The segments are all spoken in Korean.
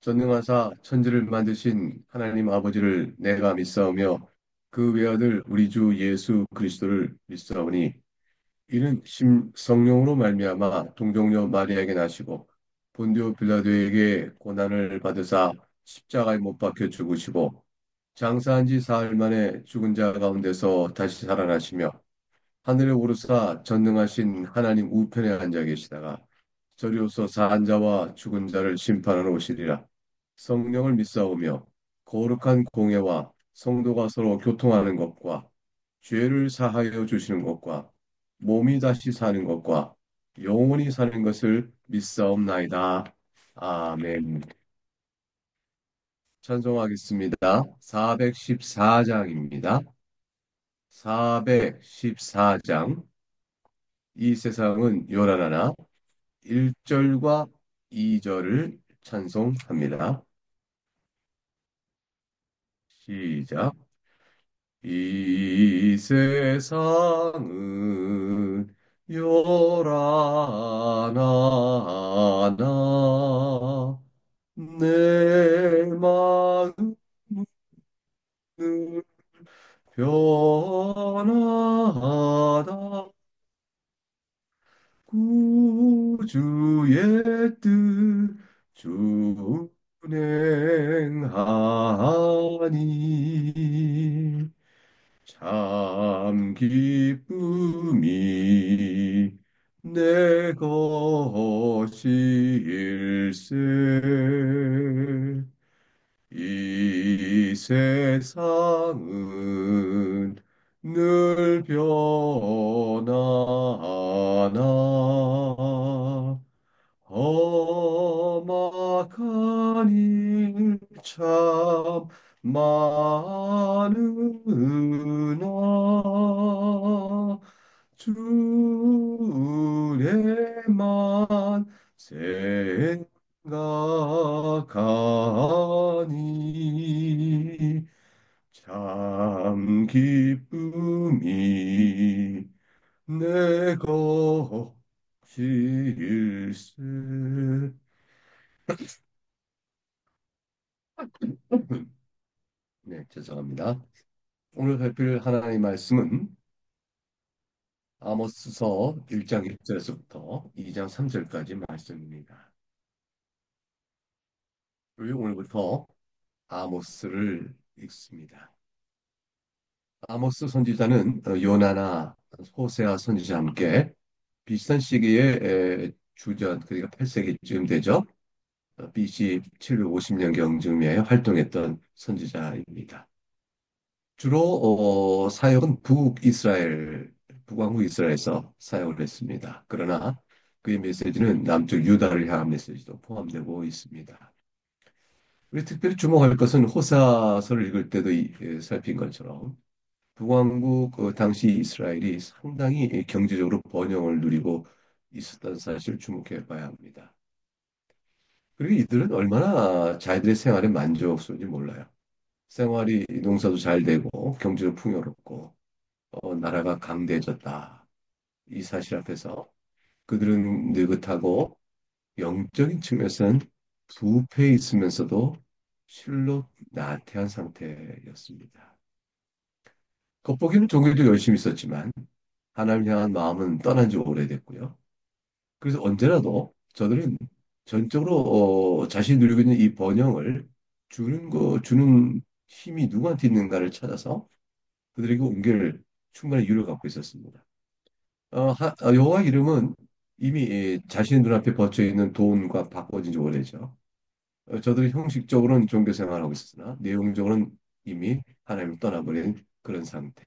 전능하사 천지를 만드신 하나님 아버지를 내가 믿사오며 그 외아들 우리 주 예수 그리스도를 믿사오니 이는 성령으로 말미암아 동정녀 마리아에게 나시고 본디오 빌라도에게 고난을 받으사 십자가에 못 박혀 죽으시고 장사한 지 사흘 만에 죽은 자 가운데서 다시 살아나시며 하늘에 오르사 전능하신 하나님 우편에 앉아 계시다가 저리로서 산 자와 죽은 자를 심판하러 오시리라. 성령을 믿사오며 거룩한 공예와 성도가 서로 교통하는 것과 죄를 사하여 주시는 것과 몸이 다시 사는 것과 영원히 사는 것을 믿사옵나이다. 아멘. 찬송하겠습니다. 414장입니다. 414장. 이 세상은 요란하나 1절과 2절을 찬송합니다. 시작. 이 세상은 요란하나 내 마음은 변하다 구주의 뜻 준행하니 참 기쁨이 내 것일세 이 세상은 늘 변하나 험악한 일 참 많으나 주의만 생각하니 참 기쁨이 내 것일세. 네, 죄송합니다. 오늘 살필 하나님의 말씀은 아모스서 1장 1절에서부터 2장 3절까지 말씀입니다. 그리고 오늘부터 아모스를 읽습니다. 아모스 선지자는 요나나 호세아 선지자와 함께 비슷한 시기에 주전 그러니까 8세기쯤 되죠. BC 750년경쯤에 활동했던 선지자입니다. 주로 사역은 북왕국 이스라엘에서 사역을 했습니다. 그러나 그의 메시지는 남쪽 유다를 향한 메시지도 포함되고 있습니다. 우리 특별히 주목할 것은 호사서를 읽을 때도 살핀 것처럼 북왕국 당시 이스라엘이 상당히 경제적으로 번영을 누리고 있었다는 사실을 주목해 봐야 합니다. 그리고 이들은 얼마나 자기들의 생활에 만족스러운지 몰라요. 생활이 농사도 잘 되고 경제도 풍요롭고 나라가 강대해졌다. 이 사실 앞에서 그들은 느긋하고 영적인 측면에서는 부패해 있으면서도 실로 나태한 상태였습니다. 겉보기는 종교도 열심히 있었지만 하나님 향한 마음은 떠난 지 오래됐고요. 그래서 언제라도 저들은 전적으로 자신이 누리고 있는 이 번영을 주는 힘이 누구한테 있는가를 찾아서 그들에게 온기를 충분히 유를 갖고 있었습니다. 여호와 이름은 이미 자신의 눈앞에 버쳐 있는 돈과 바꿔진 지 오래죠. 저들이 형식적으로는 종교 생활을 하고 있었으나 내용적으로는 이미 하나님을 떠나버린 그런 상태.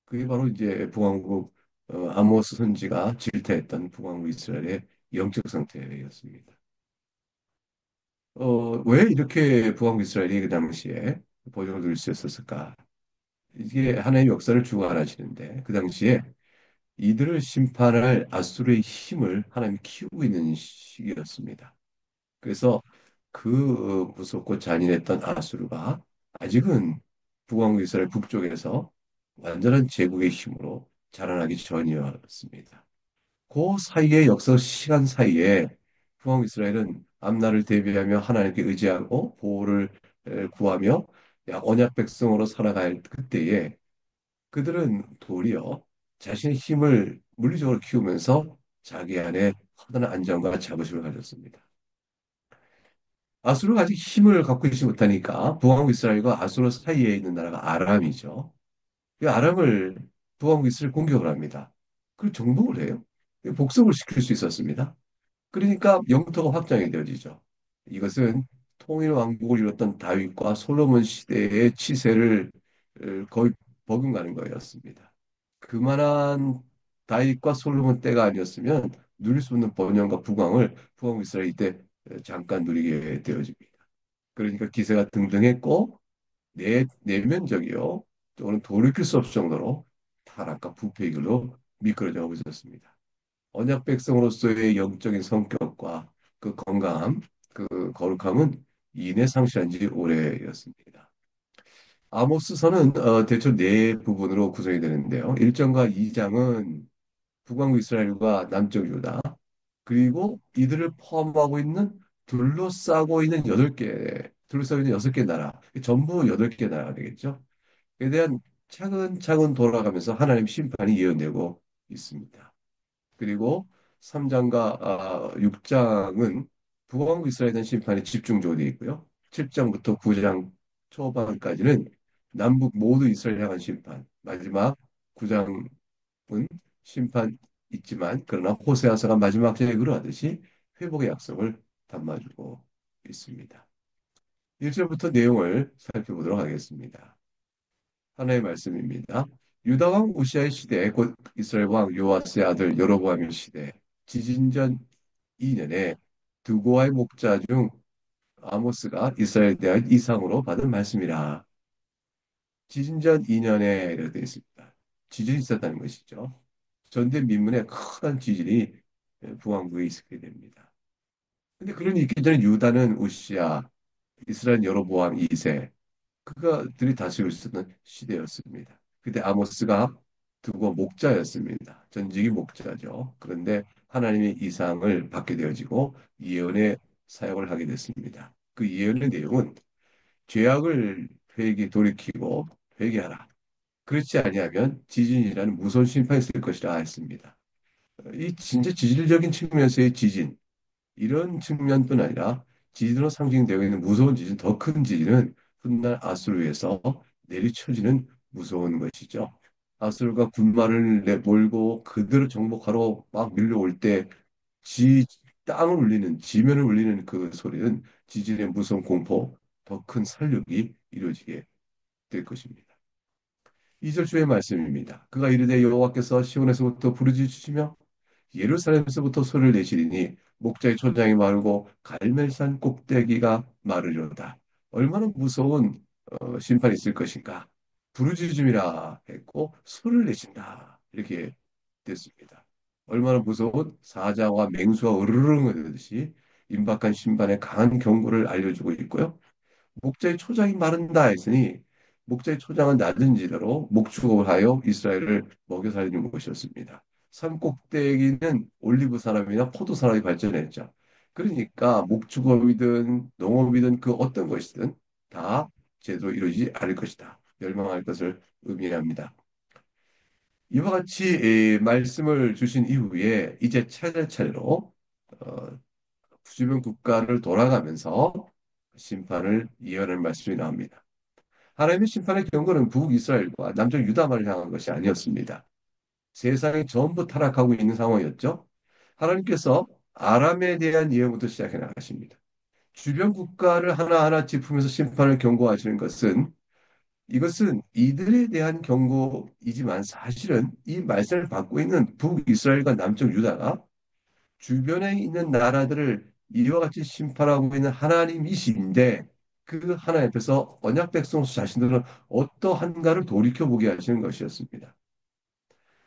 그게 바로 이제 북왕국 아모스 선지가 질타했던 북왕국 이스라엘의 영적 상태였습니다. 왜 이렇게 북왕국 이스라엘이 그 당시에 번영을 누릴 수 있었을까? 이게 하나님의 역사를 주관하시는데 그 당시에 이들을 심판할 아수르의 힘을 하나님이 키우고 있는 시기였습니다. 그래서 그 무섭고 잔인했던 아수르가 아직은 북왕국 이스라엘 북쪽에서 완전한 제국의 힘으로 자라나기 전이었습니다. 그 사이에 역사 시간 사이에 북왕국 이스라엘은 앞날을 대비하며 하나님께 의지하고 보호를 구하며 언약 백성으로 살아갈 그때에 그들은 도리어 자신의 힘을 물리적으로 키우면서 자기 안에 커다란 안정과 자부심을 가졌습니다. 아수르가 아직 힘을 갖고 있지 못하니까 북왕국 이스라엘과 아수르 사이에 있는 나라가 아람이죠. 이 아람을 북왕국 이스라엘 공격을 합니다. 그리고 정복을 해요. 복속을 시킬 수 있었습니다. 그러니까 영토가 확장이 되어지죠. 이것은 통일 왕국을 이뤘던 다윗과 솔로몬 시대의 치세를 거의 버금가는 거였습니다. 그만한 다윗과 솔로몬 때가 아니었으면 누릴 수 없는 번영과 부광을 북왕국 이스라엘 이때 잠깐 누리게 되어집니다. 그러니까 기세가 등등했고 내면적이요. 또는 돌이킬 수 없을 정도로 타락과 부패의 길로 미끄러져 있었습니다. 언약 백성으로서의 영적인 성격과 그 건강함, 그 거룩함은 이내 상실한 지 오래였습니다. 아모스서는 대충 네 부분으로 구성이 되는데요. 1장과 2장은 북왕국 이스라엘과 남쪽 유다, 그리고 이들을 포함하고 있는 둘러싸고 있는 6개 나라, 전부 8개 나라가 되겠죠. 에 대한 차근차근 돌아가면서 하나님 심판이 예언되고 있습니다. 그리고 3장과 6장은 북왕국 이스라엘에 대한 심판이 집중적으로 되어 있고요. 7장부터 9장 초반까지는 남북 모두 이스라엘 향한 심판. 마지막 9장은 심판 있지만 그러나 호세아서가 마지막 장에 그러하듯이 회복의 약속을 담아주고 있습니다. 1절부터 내용을 살펴보도록 하겠습니다. 하나의 말씀입니다. 유다 왕 우시아의 시대, 곧 이스라엘 왕 요아스의 아들 여로보암의 시대, 지진전 2년에 두고와의 목자 중 아모스가 이스라엘에 대한 이상으로 받은 말씀이라. 지진전 2년에 이렇게 되어 있습니다. 지진이 있었다는 것이죠. 전대 민문에 큰 지진이 북왕국에 있었게 됩니다. 근데 그런 일이 있기 전에 유다는 우시아, 이스라엘 여로보암 2세, 그가들이 다스리고 있었던 시대였습니다. 그때 아모스가 두고 목자였습니다. 전직이 목자죠. 그런데 하나님의 이상을 받게 되어지고 예언의 사역을 하게 됐습니다. 그 예언의 내용은 죄악을 돌이키고 회개하라. 그렇지 아니하면 지진이라는 무서운 심판이 있을 것이라 했습니다. 이 진짜 지질적인 측면에서의 지진, 이런 측면뿐 아니라 지진으로 상징되고 있는 무서운 지진, 더 큰 지진은 훗날 아수르에서 내리쳐지는 무서운 것이죠. 아수르가 군마를 몰고 그들을 정복하러 막 밀려올 때 지, 땅을 울리는, 지면을 울리는 그 소리는 지진의 무서운 공포, 더 큰 살육이 이루어지게 될 것입니다. 2절 주의 말씀입니다. 그가 이르되 여호와께서 시온에서부터 부르짖으시며 예루살렘에서부터 소리를 내시리니 목자의 초장이 마르고 갈멜산 꼭대기가 마르려다. 얼마나 무서운 심판이 있을 것인가. 부르짖음이라 했고 소리를 내신다. 이렇게 됐습니다. 얼마나 무서운 사자와 맹수와 으르릉 하듯이 임박한 심판의 강한 경고를 알려주고 있고요. 목자의 초장이 마른다 했으니 목자의 초장은 낮은 지대로 목축업을 하여 이스라엘을 먹여 살리는 것이었습니다. 산 꼭대기는 올리브 산업이나 포도 산업이 발전했죠. 그러니까 목축업이든 농업이든 그 어떤 것이든 다 제대로 이루어지지 않을 것이다. 멸망할 것을 의미합니다. 이와 같이 말씀을 주신 이후에 이제 차례차례로 어, 주변 국가를 돌아가면서 심판을 예언할 말씀이 나옵니다. 하나님의 심판의 경고는 북 이스라엘과 남쪽 유다만을 향한 것이 아니었습니다. 세상이 전부 타락하고 있는 상황이었죠. 하나님께서 아람에 대한 예언부터 시작해 나가십니다. 주변 국가를 하나하나 짚으면서 심판을 경고하시는 것은 이것은 이들에 대한 경고이지만 사실은 이 말씀을 받고 있는 북이스라엘과 남쪽 유다가 주변에 있는 나라들을 이와 같이 심판하고 있는 하나님이신데 그 하나님 앞에서 언약 백성 자신들은 어떠한가를 돌이켜보게 하시는 것이었습니다.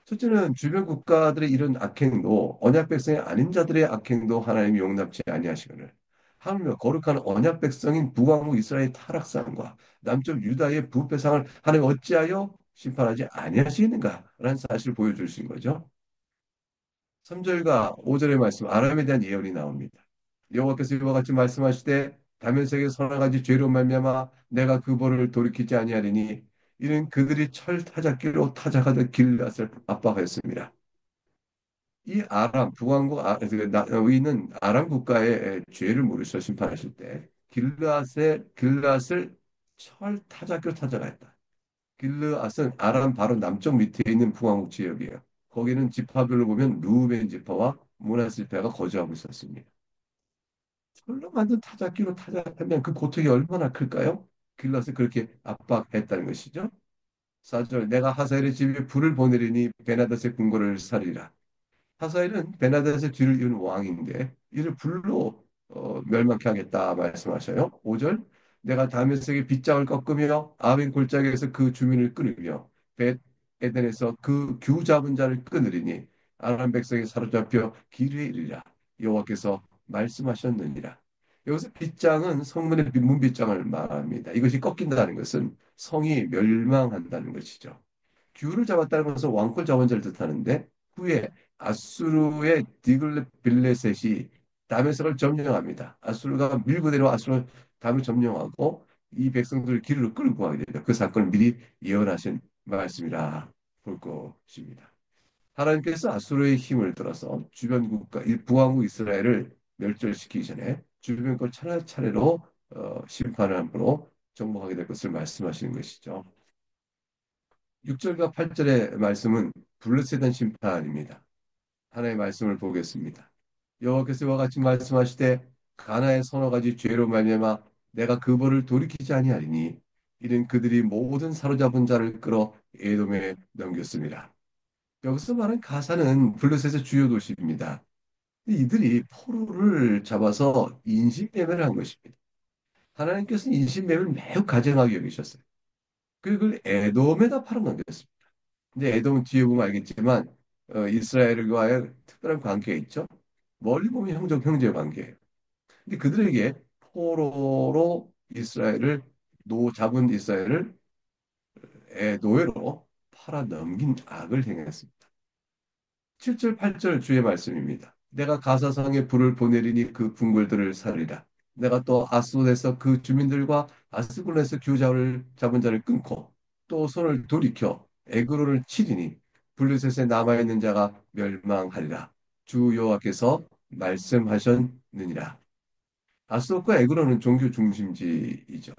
첫째는 주변 국가들의 이런 악행도 언약 백성이 아닌 자들의 악행도 하나님이 용납지 아니하시거늘 하물며 거룩한 언약 백성인 북왕국 이스라엘의 타락상과 남쪽 유다의 부패상을 하나님 어찌하여 심판하지 아니하시겠는가라는 사실을 보여주신 거죠. 3절과 5절의 말씀 아람에 대한 예언이 나옵니다. 여호와께서 이와 같이 말씀하시되 다면세계 서너 가지 죄로 말미암아 내가 그 벌을 돌이키지 아니하리니 이는 그들이 철 타작기로 타작하듯 길앗을 압박하였습니다. 이 아람 북왕국 위는 아람 국가의 죄를 물으셔 심판하실 때 길르앗을 철 타작기로 타작하였다. 길르앗은 아람 바로 남쪽 밑에 있는 북왕국 지역이에요. 거기는 지파별로 보면 루벤 지파와 므낫세 지파가 거주하고 있었습니다. 철로 만든 타작기로 타작하면 그 고통이 얼마나 클까요? 길르앗을 그렇게 압박했다는 것이죠. 4절 내가 하사엘의 집에 불을 보내리니 베나닷의 궁궐을 살리라. 하사엘은 베나닷의 뒤를 이은 왕인데 이를 불로 멸망케 하겠다 말씀하셔요. 5절 내가 다메섹의 빗장을 꺾으며 아벤 골짜기에서 그 주민을 끊으며 벳 에덴에서 그 규 잡은 자를 끊으리니 아람 백성이 사로잡혀 기르에 이르리라. 여호와께서 말씀하셨느니라. 여기서 빗장은 성문의 문빗장을 말합니다. 이것이 꺾인다는 것은 성이 멸망한다는 것이죠. 귤을 잡았다는 것은 왕권 자원자를 뜻하는데 후에 아수르의 디글빌레셋이 다메섹을 점령합니다. 아수르가 밀고 내려와 아수르 담을 점령하고 이 백성들을 길로 끌고 가게 됩니다. 그 사건을 미리 예언하신 말씀이라 볼 것입니다. 하나님께서 아수르의 힘을 들어서 주변 국가, 북왕국 이스라엘을 멸절시키기 전에 주변 것 차례차례로 심판을 함으로 정복하게 될 것을 말씀하시는 것이죠. 6절과 8절의 말씀은 블레셋에 대한 심판입니다. 하나의 말씀을 보겠습니다. 여호와께서 이와 같이 말씀하시되 가나의 서너 가지 죄로 말미암아 내가 그 벌을 돌이키지 아니하리니 이는 그들이 모든 사로잡은 자를 끌어 에돔에 넘겼습니다. 여기서 말한 가사는 블레셋의 주요 도시입니다. 이들이 포로를 잡아서 인신매매를 한 것입니다. 하나님께서는 인신매매를 매우 가증하게 여기셨어요. 그리고 그걸 에돔에다 팔아넘겼습니다. 근데 에돔은 뒤에 보면 알겠지만 이스라엘과의 특별한 관계가 있죠. 멀리 보면 형제 관계예요. 근데 그들에게 포로로 잡은 이스라엘을 노예로 팔아 넘긴 악을 행했습니다. 7절, 8절 주의 말씀입니다. 내가 가사성에 불을 보내리니 그 궁궐들을 살리라. 내가 또 아스돗에서 그 주민들과 아스글론에서 교자를 잡은 자를 끊고 또 손을 돌이켜 에그로를 치리니 블레셋에 남아있는 자가 멸망하리라. 주 여호와께서 말씀하셨느니라. 아스돗과 에그로는 종교 중심지이죠.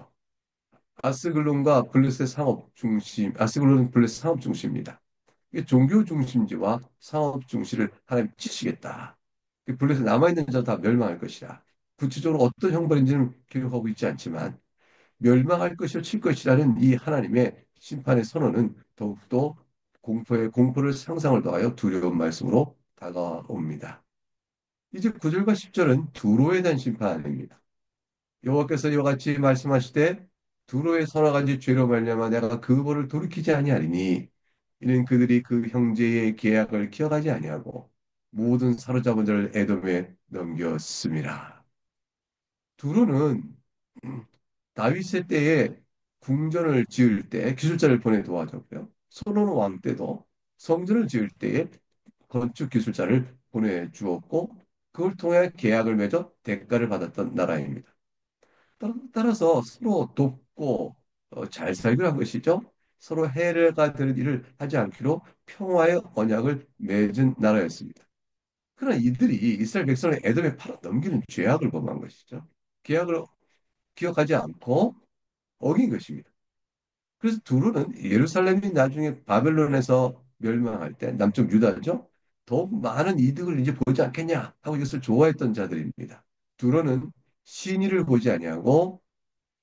아스글론은 블레셋 상업 중심입니다. 이게 종교 중심지와 상업 중심을 하나님 치시겠다. 블레셋 남아있는 자 다 멸망할 것이라. 구체적으로 어떤 형벌인지는 기록하고 있지 않지만 멸망할 것이요 칠 것이라는 이 하나님의 심판의 선언은 더욱더 공포를 상상을 더하여 두려운 말씀으로 다가옵니다. 이제 9절과 10절은 두로에 대한 심판입니다. 여호와께서 이와 같이 말씀하시되 두로의 서너 가지 죄로 말미암아 내가 그 벌을 돌이키지 아니하리니 이는 그들이 그 형제의 계약을 기억하지 아니하고 모든 사로잡은 자를 에돔에 넘겼습니다. 두로는 다윗의 때에 궁전을 지을 때 기술자를 보내 도와줬고요. 솔로몬 왕 때도 성전을 지을 때에 건축 기술자를 보내주었고 그걸 통해 계약을 맺어 대가를 받았던 나라입니다. 따라서 서로 돕고 잘 살기로 한 것이죠. 서로 해가 되는 일을 하지 않기로 평화의 언약을 맺은 나라였습니다. 그러나 이들이 이스라엘 백성을 에돔에 팔아 넘기는 죄악을 범한 것이죠. 계약을 기억하지 않고 어긴 것입니다. 그래서 두루는 예루살렘이 나중에 바벨론에서 멸망할 때 남쪽 유다죠. 더욱 많은 이득을 이제 보지 않겠냐 하고 이것을 좋아했던 자들입니다. 두루는 신의를 보지 아니하고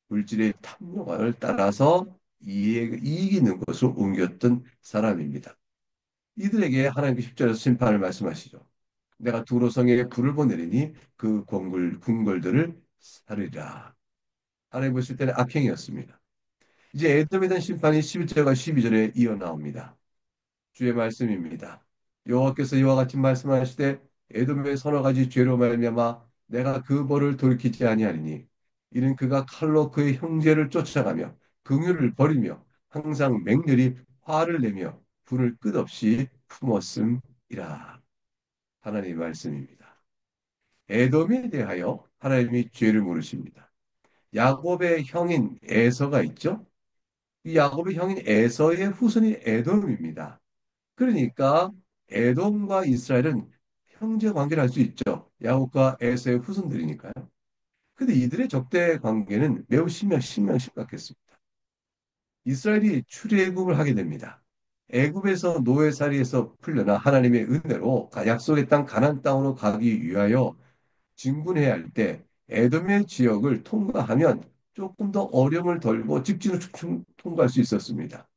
물질의 탐욕을 따라서 이익이 있는 것으로 옮겼던 사람입니다. 이들에게 하나님께 10절에서 심판을 말씀하시죠. 내가 두로성에 불을 보내리니 그 궁궐들을 사르리라. 하나님 보실 때는 악행이었습니다. 이제 에돔에 대한 심판이 11절과 12절에 이어 나옵니다. 주의 말씀입니다. 여호와께서 이와 같이 말씀하시되 에돔의 서너 가지 죄로 말미암아 내가 그 벌을 돌이키지 아니하리니 이는 그가 칼로 그의 형제를 쫓아가며 긍휼을 버리며 항상 맹렬히 화를 내며 분을 끝없이 품었음이라. 하나님의 말씀입니다. 에돔에 대하여 하나님이 죄를 물으십니다. 야곱의 형인 에서가 있죠? 이 야곱의 형인 에서의 후손이 에돔입니다. 그러니까 에돔과 이스라엘은 형제 관계를 할 수 있죠. 야곱과 에서의 후손들이니까요. 근데 이들의 적대 관계는 매우 심각했습니다. 이스라엘이 출애굽을 하게 됩니다. 애굽에서 노예살이에서 풀려나 하나님의 은혜로 약속의 땅 가나안 땅으로 가기 위하여 진군해야 할 때 에돔의 지역을 통과하면 조금 더 어려움을 덜고 직진을 통과할 수 있었습니다.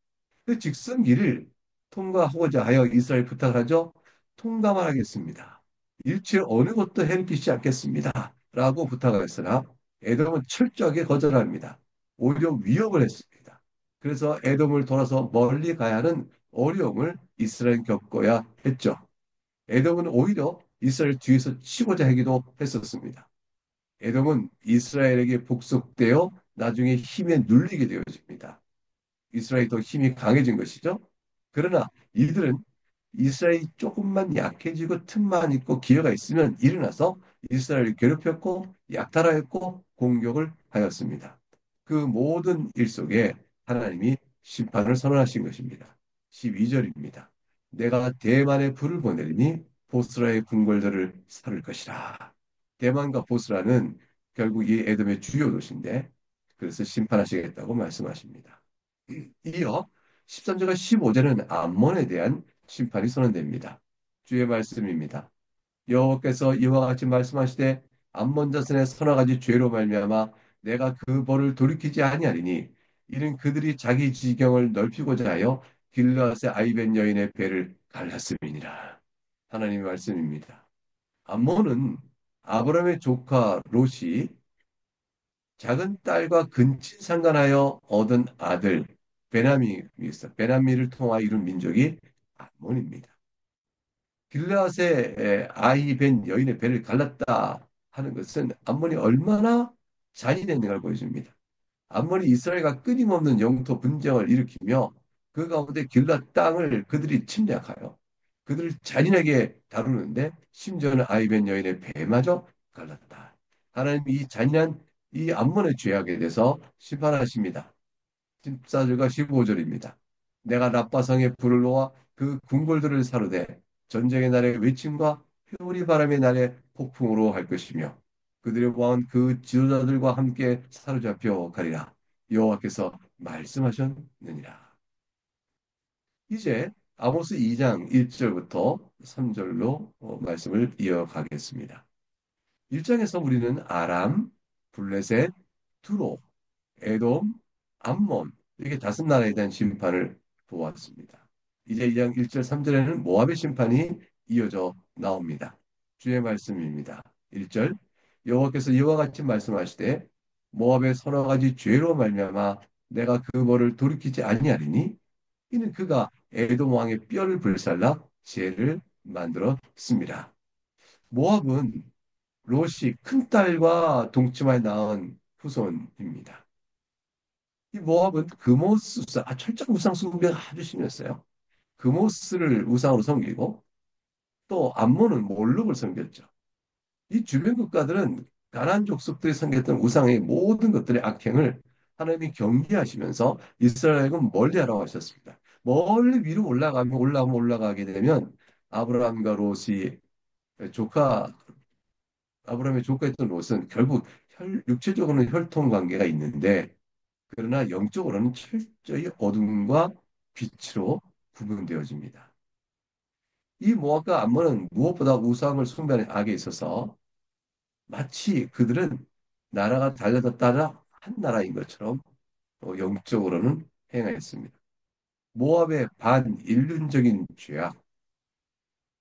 그 직선길을 통과하고자 하여 이스라엘 부탁하죠. 통과만 하겠습니다. 일체 어느 것도 해롭히지 않겠습니다. 라고 부탁을 했으나 에돔은 철저하게 거절합니다. 오히려 위협을 했습니다. 그래서 에돔을 돌아서 멀리 가야 하는 어려움을 이스라엘 겪어야 했죠. 에돔은 오히려 이스라엘 뒤에서 치고자 하기도 했었습니다. 에돔은 이스라엘에게 복속되어 나중에 힘에 눌리게 되어집니다. 이스라엘이 더 힘이 강해진 것이죠. 그러나 이들은 이스라엘이 조금만 약해지고 틈만 있고 기회가 있으면 일어나서 이스라엘을 괴롭혔고 약탈하였고 공격을 하였습니다. 그 모든 일 속에 하나님이 심판을 선언하신 것입니다. 12절입니다. 내가 대만에 불을 보내리니 보스라의 궁궐들을 살을 것이라. 대만과 보스라는 결국 이 에돔의 주요 도시인데 그래서 심판하시겠다고 말씀하십니다. 이어 13절과 15절은 암몬에 대한 심판이 선언됩니다. 주의 말씀입니다. 여호와께서 이와 같이 말씀하시되 암몬 자손의 서너 가지 죄로 말미암아 내가 그 벌을 돌이키지 아니하리니 이는 그들이 자기 지경을 넓히고자 하여 길르앗의 아이벤 여인의 배를 갈랐음이니라. 하나님의 말씀입니다. 암몬은 아브라함의 조카 롯이 작은 딸과 근친 상간하여 얻은 아들 베나미가 있어. 베나미를 통하여 이룬 민족이 암몬입니다. 길르앗의 아이 벤 여인의 배를 갈랐다 하는 것은 암몬이 얼마나 잔인했는가를 보여줍니다. 암몬이 이스라엘과 끊임없는 영토 분쟁을 일으키며 그 가운데 길르앗 땅을 그들이 침략하여 그들을 잔인하게 다루는데 심지어는 아이 벤 여인의 배마저 갈랐다. 하나님이 이 잔인한 이 암몬의 죄악에 대해서 심판하십니다. 14절과 15절입니다. 내가 라빠성에 불을 놓아 그 궁궐들을 사르되 전쟁의 날에 외침과 회오리 바람의 날에 폭풍으로 할 것이며 그들의 왕은 그 지도자들과 함께 사로잡혀 가리라. 여호와께서 말씀하셨느니라. 이제 아모스 2장 1절부터 3절로 말씀을 이어가겠습니다. 1장에서 우리는 아람, 블레셋, 두로, 에돔, 암몬 이렇게 다섯 나라에 대한 심판을 보았습니다. 이제 2장 1절 3절에는 모압의 심판이 이어져 나옵니다. 주의 말씀입니다. 1절 여호와께서 이와 같이 말씀하시되 모압의 서너 가지 죄로 말미암아 내가 그 벌을 돌이키지 아니하리니 이는 그가 에돔 왕의 뼈를 불살라 죄를 만들었습니다. 모압은 롯이 큰딸과 동침하여 낳은 후손입니다. 이 모압은 금오스 우상, 철저한 우상 숭배가 아주 심했어요. 금오스를 우상으로 섬기고 또 암몬은 몰록을 섬겼죠. 이 주변 국가들은 가나안 족속들이 섬겼던 우상의 모든 것들의 악행을 하나님이 경계하시면서 이스라엘은 멀리하라고 하셨습니다. 멀리 위로 올라가게 되면 아브라함과 롯이 조카 아브라함의 조카였던 롯은 결국 육체적으로는 혈통 관계가 있는데 그러나 영적으로는 철저히 어둠과 빛으로 구분되어집니다. 이 모압과 암몬은 무엇보다 우상을 숭배하는 악에 있어서 마치 그들은 나라가 달라졌다라 한 나라인 것처럼 영적으로는 행하였습니다. 모압의 반인륜적인 죄악,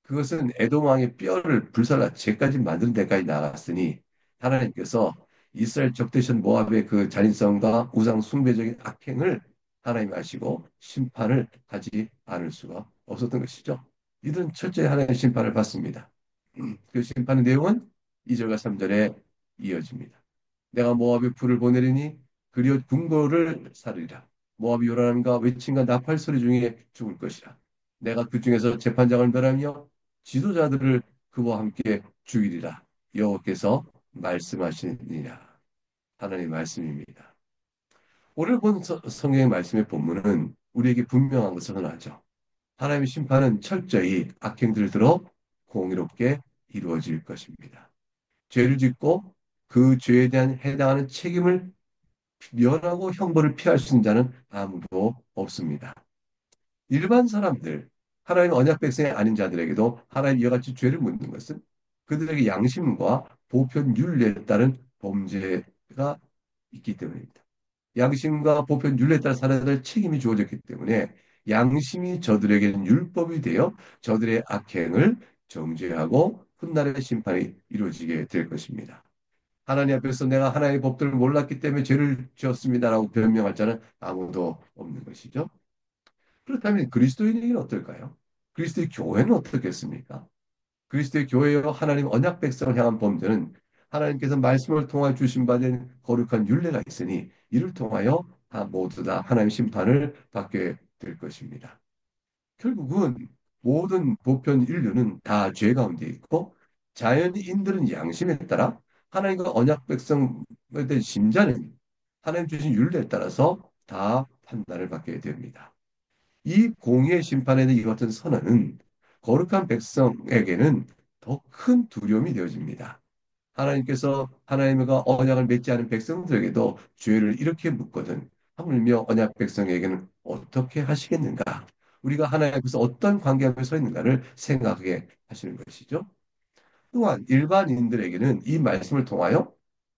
그것은 에돔 왕의 뼈를 불살라 죄까지 만드는 데까지 나갔으니 하나님께서 이스라엘 적대신 모압의 그 잔인성과 우상 숭배적인 악행을 하나님 아시고 심판을 하지 않을 수가 없었던 것이죠. 이들은 철저히 하나님의 심판을 받습니다. 그 심판의 내용은 2절과 3절에 이어집니다. 내가 모압에 불을 보내리니 그리어 궁궐을 사르리라. 모압이 요란함과 외침과 나팔 소리 중에 죽을 것이라. 내가 그 중에서 재판장을 멸하며 지도자들을 그와 함께 죽이리라. 여호와께서 말씀하시니라. 하나님의 말씀입니다. 오늘 본 성경의 말씀의 본문은 우리에게 분명한 것을 전하죠. 하나님의 심판은 철저히 악행들을 들어 공의롭게 이루어질 것입니다. 죄를 짓고 그 죄에 대한 해당하는 책임을 면하고 형벌을 피할 수 있는 자는 아무도 없습니다. 일반 사람들, 하나님 언약 백성이 아닌 자들에게도 하나님 이와 같이 죄를 묻는 것은 그들에게 양심과 보편 윤리에 따른 범죄가 있기 때문입니다. 양심과 보편 윤리에 따라 살아야 될 책임이 주어졌기 때문에 양심이 저들에게는 율법이 되어 저들의 악행을 정죄하고 훗날의 심판이 이루어지게 될 것입니다. 하나님 앞에서 내가 하나님의 법들을 몰랐기 때문에 죄를 지었습니다라고 변명할 자는 아무도 없는 것이죠. 그렇다면 그리스도인에게는 어떨까요? 그리스도의 교회는 어떻겠습니까? 그리스도의 교회여 하나님 언약 백성을 향한 범죄는 하나님께서 말씀을 통하여 주신 바 된 거룩한 율례가 있으니 이를 통하여 다 모두 다 하나님의 심판을 받게 될 것입니다. 결국은 모든 보편 인류는 다 죄 가운데 있고 자연인들은 양심에 따라 하나님과 언약 백성에 대한 심자는 하나님 주신 율례에 따라서 다 판단을 받게 됩니다. 이 공의의 심판에 대한 이 같은 선언은 거룩한 백성에게는 더 큰 두려움이 되어집니다. 하나님께서 하나님과 언약을 맺지 않은 백성들에게도 죄를 이렇게 묻거든 하물며 언약 백성에게는 어떻게 하시겠는가? 우리가 하나님 앞에서 어떤 관계 앞에 서 있는가를 생각하게 하시는 것이죠. 또한 일반인들에게는 이 말씀을 통하여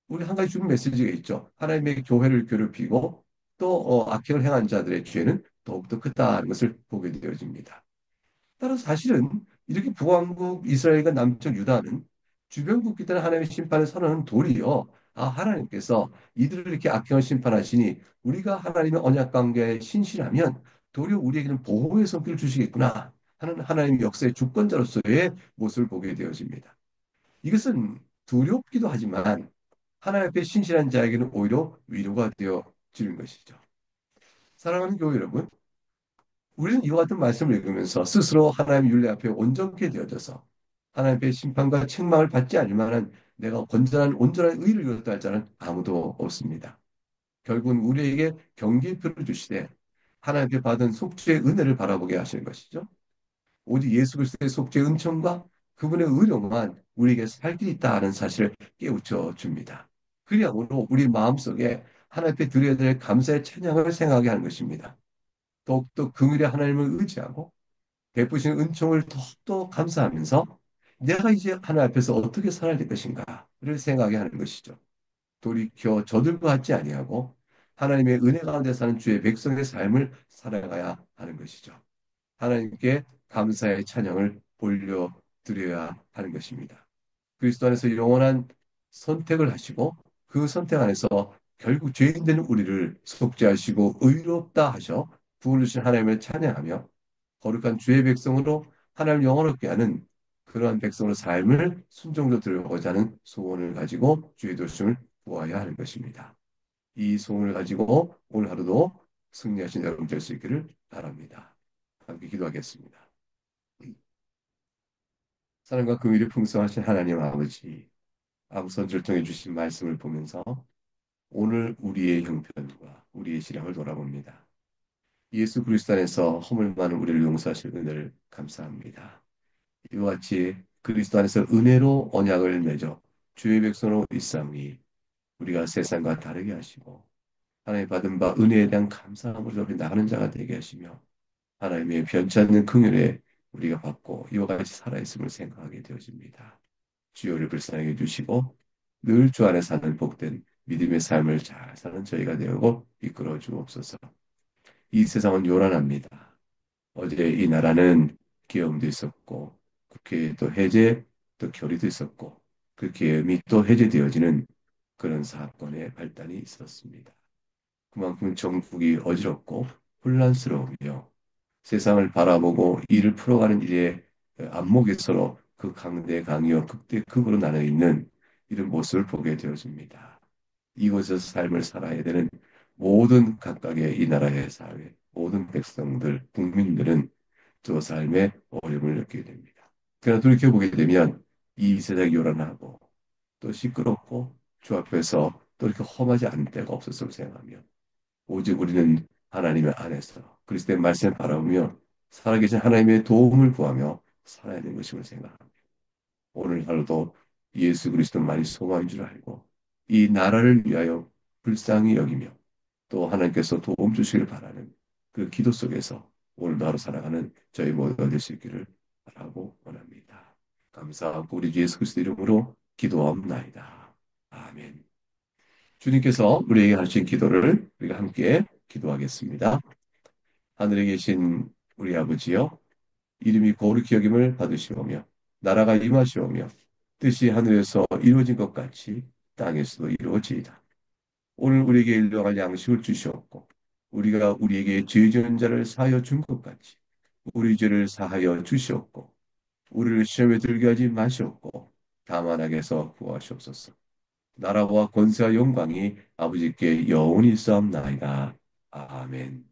우리 한 가지 주는 메시지가 있죠. 하나님의 교회를 괴롭히고 또 악행을 행한 자들의 죄는 더욱더 크다는 것을 보게 되어집니다. 따라서 사실은 이렇게 북왕국 이스라엘과 남쪽 유다는 주변 국기들은 하나님의 심판을 선언하는 도리요. 아, 하나님께서 이들을 이렇게 악행을 심판하시니 우리가 하나님의 언약 관계에 신실하면 도리어 우리에게는 보호의 손길을 주시겠구나 하는 하나님의 역사의 주권자로서의 모습을 보게 되어집니다. 이것은 두렵기도 하지만 하나님 앞에 신실한 자에게는 오히려 위로가 되어지는 것이죠. 사랑하는 교회 여러분, 우리는 이와 같은 말씀을 읽으면서 스스로 하나님 윤리 앞에 온전케 되어져서 하나님 앞에 심판과 책망을 받지 않을 만한 내가 건전한 온전한 의를 이뤘다 할 자는 아무도 없습니다. 결국은 우리에게 경계표를 주시되 하나님께 받은 속죄의 은혜를 바라보게 하시는 것이죠. 오직 예수 그리스도의 속죄의 은총과 그분의 의로만 우리에게 살 길이 있다 하는 사실을 깨우쳐 줍니다. 그리함으로 우리 마음속에 하나님 앞에 드려야 될 감사의 찬양을 생각하게 하는 것입니다. 더욱더 긍휼의 하나님을 의지하고 베푸신 은총을 더욱더 감사하면서 내가 이제 하나님 앞에서 어떻게 살아야 될 것인가를 생각하게 하는 것이죠. 돌이켜 저들과 같지 아니하고 하나님의 은혜 가운데 사는 주의 백성의 삶을 살아가야 하는 것이죠. 하나님께 감사의 찬양을 올려드려야 하는 것입니다. 그리스도 안에서 영원한 선택을 하시고 그 선택 안에서 결국 죄인 되는 우리를 속죄하시고 의롭다 하셔 부르신 하나님을 찬양하며 거룩한 주의 백성으로 하나님을 영원롭게 하는 그러한 백성으로 삶을 순종도 들어가고자 하는 소원을 가지고 주의 도심을 구하여야 하는 것입니다. 이 소원을 가지고 오늘 하루도 승리하신 여러분 될 수 있기를 바랍니다. 함께 기도하겠습니다. 사랑과 긍휼이 풍성하신 하나님 아버지, 아부선지를 통해 주신 말씀을 보면서 오늘 우리의 형편과 우리의 시량을 돌아봅니다. 예수 그리스도 안에서 허물 많은 우리를 용서하실 은혜를 감사합니다. 이와 같이 그리스도 안에서 은혜로 언약을 맺어 주의 백성으로 있사오니 우리가 세상과 다르게 하시고 하나님 받은 바 은혜에 대한 감사함으로 나가는 자가 되게 하시며 하나님의 변치 않는 긍휼에 우리가 받고 이와 같이 살아있음을 생각하게 되어집니다. 주여를 불쌍하게 해주시고 늘 주 안에 사는 복된 믿음의 삶을 잘 사는 저희가 되고 이끌어 주옵소서. 이 세상은 요란합니다. 어제 이 나라는 계엄도 있었고 국회에 또 해제 또 결의도 있었고 그 계엄이 또 해제되어지는 그런 사건의 발단이 있었습니다. 그만큼 정국이 어지럽고 혼란스러우며 세상을 바라보고 이를 풀어가는 일에 안목이 서로 그 강대 강이요 극대 극으로 나눠 있는 이런 모습을 보게 되어집니다. 이곳에서 삶을 살아야 되는 모든 각각의 이 나라의 사회, 모든 백성들, 국민들은 저 삶에 어려움을 느끼게 됩니다. 그러나 돌이켜보게 되면 이 세상이 요란하고 또 시끄럽고 주 앞에서 또 이렇게 험하지 않은 때가 없었음을 생각하며 오직 우리는 하나님의 안에서 그리스도의 말씀을 바라보며 살아계신 하나님의 도움을 구하며 살아야 되는 것임을 생각합니다. 오늘 하루도 예수 그리스도만이 소망인 줄 알고 이 나라를 위하여 불쌍히 여기며 또 하나님께서 도움 주시길 바라는 그 기도 속에서 오늘도 하루 살아가는 저희 모두가 될 수 있기를 바라고 원합니다. 감사하고 우리 주 예수 그리스도 이름으로 기도하옵나이다. 아멘. 주님께서 우리에게 하신 기도를 우리가 함께 기도하겠습니다. 하늘에 계신 우리 아버지여, 이름이 거룩히 여김을 받으시오며, 나라가 임하시오며, 뜻이 하늘에서 이루어진 것 같이 땅에서도 이루어지이다. 오늘 우리에게 일용할 양식을 주시옵고, 우리가 우리에게 죄 지은 자를 사하여 준 것 같이, 우리 죄를 사하여 주시옵고, 우리를 시험에 들게 하지 마시옵고, 다만 악에서 구하시옵소서. 나라와 권세와 영광이 아버지께 영원히 있사옵나이다. 아멘.